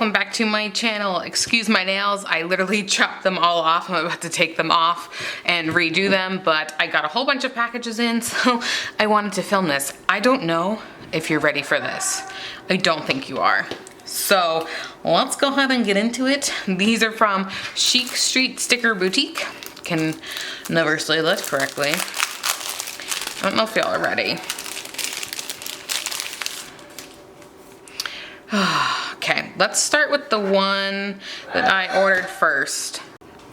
welcome back to my channel. Excuse my nails, I literally chopped them all off. I'm about to take them off and redo them, but I got a whole bunch of packages in, so I wanted to film this. I don't know if you're ready for this. I don't think you are. So let's go ahead and get into it. These are from Chic Street Sticker Boutique. Can never say that correctly. I don't know if y'all are ready. Okay, let's start with the one that I ordered first.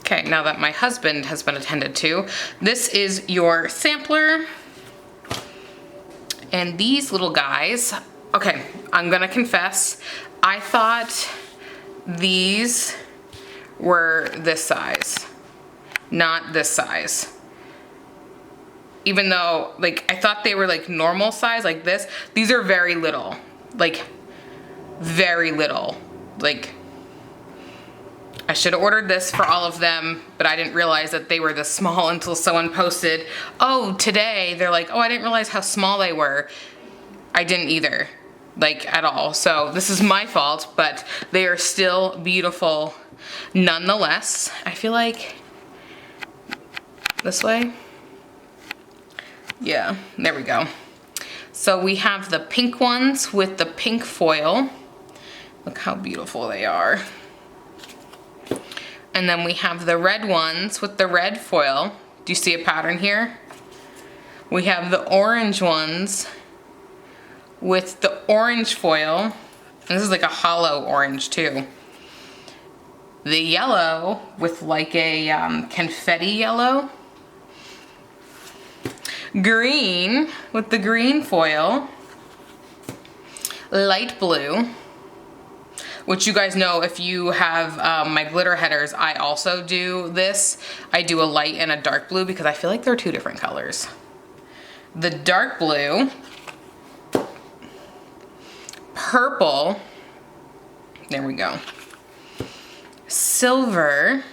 Okay, now that my husband has been attended to, this is your sampler. And these little guys, okay, I'm gonna confess, I thought these were this size, not this size. Even though, like, I thought they were like normal size, like this. These are very little, like very little. Like, I should have ordered this for all of them, but I didn't realize that they were this small until someone posted, oh, today, they're like, oh, I didn't realize how small they were. I didn't either, like, at all. So this is my fault, but they are still beautiful nonetheless. I feel like this way. Yeah, there we go. So we have the pink ones with the pink foil. Look how beautiful they are. And then we have the red ones with the red foil. Do you see a pattern here? We have the orange ones with the orange foil. And this is like a hollow orange too. The yellow with like a confetti yellow. Green with the green foil. Light blue, which you guys know if you have my glitter headers, I also do this. I do a light and a dark blue because I feel like they're two different colors. The dark blue, purple, there we go, silver.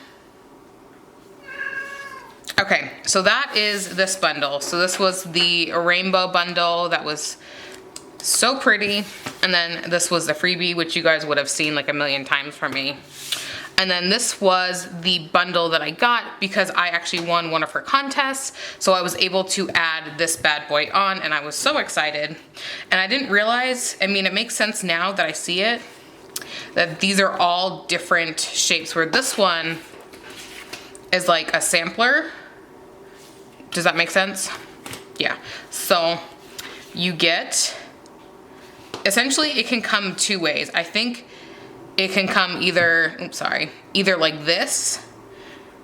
Okay, so that is this bundle. So this was the rainbow bundle that was so pretty. And then this was the freebie, which you guys would have seen like a million times from me. And then this was the bundle that I got because I actually won one of her contests. So I was able to add this bad boy on and I was so excited. And I didn't realize, I mean, it makes sense now that I see it, that these are all different shapes, where this one is like a sampler. Does that make sense? Yeah. So you get, essentially it can come two ways. I think it can come either, oops, sorry, either like this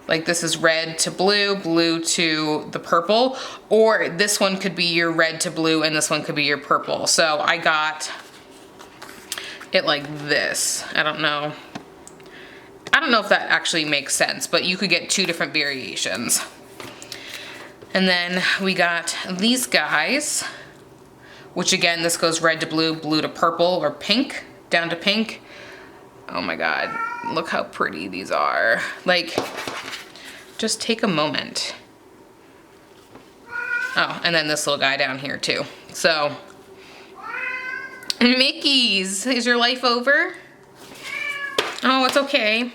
is red to blue, blue to the purple, or this one could be your red to blue and this one could be your purple. So I got it like this. I don't know if that actually makes sense, but you could get two different variations. And then we got these guys, which again, this goes red to blue, blue to purple, or pink, down to pink. Oh my God, look how pretty these are. Like, just take a moment. Oh, and then this little guy down here too. So, Mickey's, is your life over? Oh, it's okay.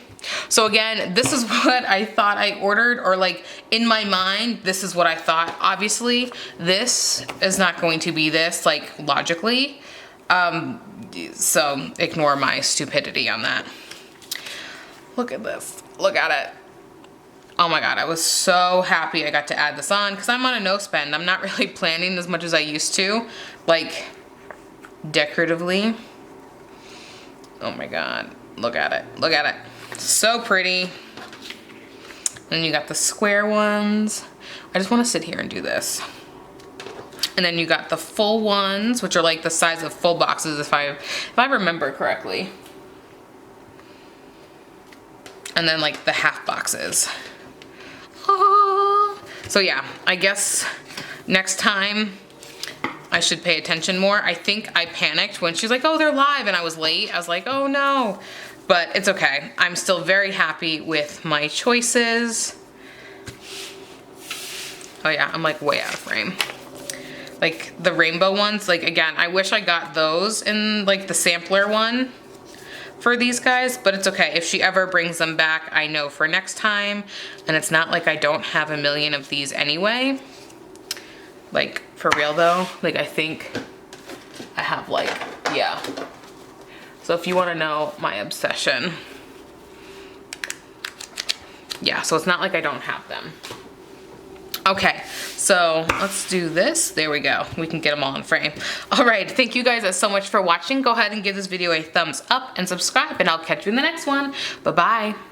So again, this is what I thought I ordered, or like in my mind, this is what I thought. Obviously, this is not going to be this, like logically. So ignore my stupidity on that. Look at this, look at it. Oh my God, I was so happy I got to add this on because I'm on a no spend. I'm not really planning as much as I used to, like decoratively. Oh my God, look at it, look at it. So pretty. Then you got the square ones. I just want to sit here and do this. And then you got the full ones, which are like the size of full boxes if I remember correctly. And then like the half boxes. Oh. So yeah, I guess next time I should pay attention more. I think I panicked when she was like, oh, they're live, and I was late. I was like, oh no. But it's okay. I'm still very happy with my choices. Oh yeah, I'm like way out of frame. Like the rainbow ones, like again, I wish I got those in like the sampler one. for these guys, but it's okay. If she ever brings them back, I know for next time. And it's not like I don't have a million of these anyway. Like, for real though, like I think I have like, yeah. So if you want to know my obsession. Yeah, so it's not like I don't have them. Okay, so let's do this. There we go. We can get them all in frame. All right, thank you guys so much for watching. Go ahead and give this video a thumbs up and subscribe, and I'll catch you in the next one. Bye-bye.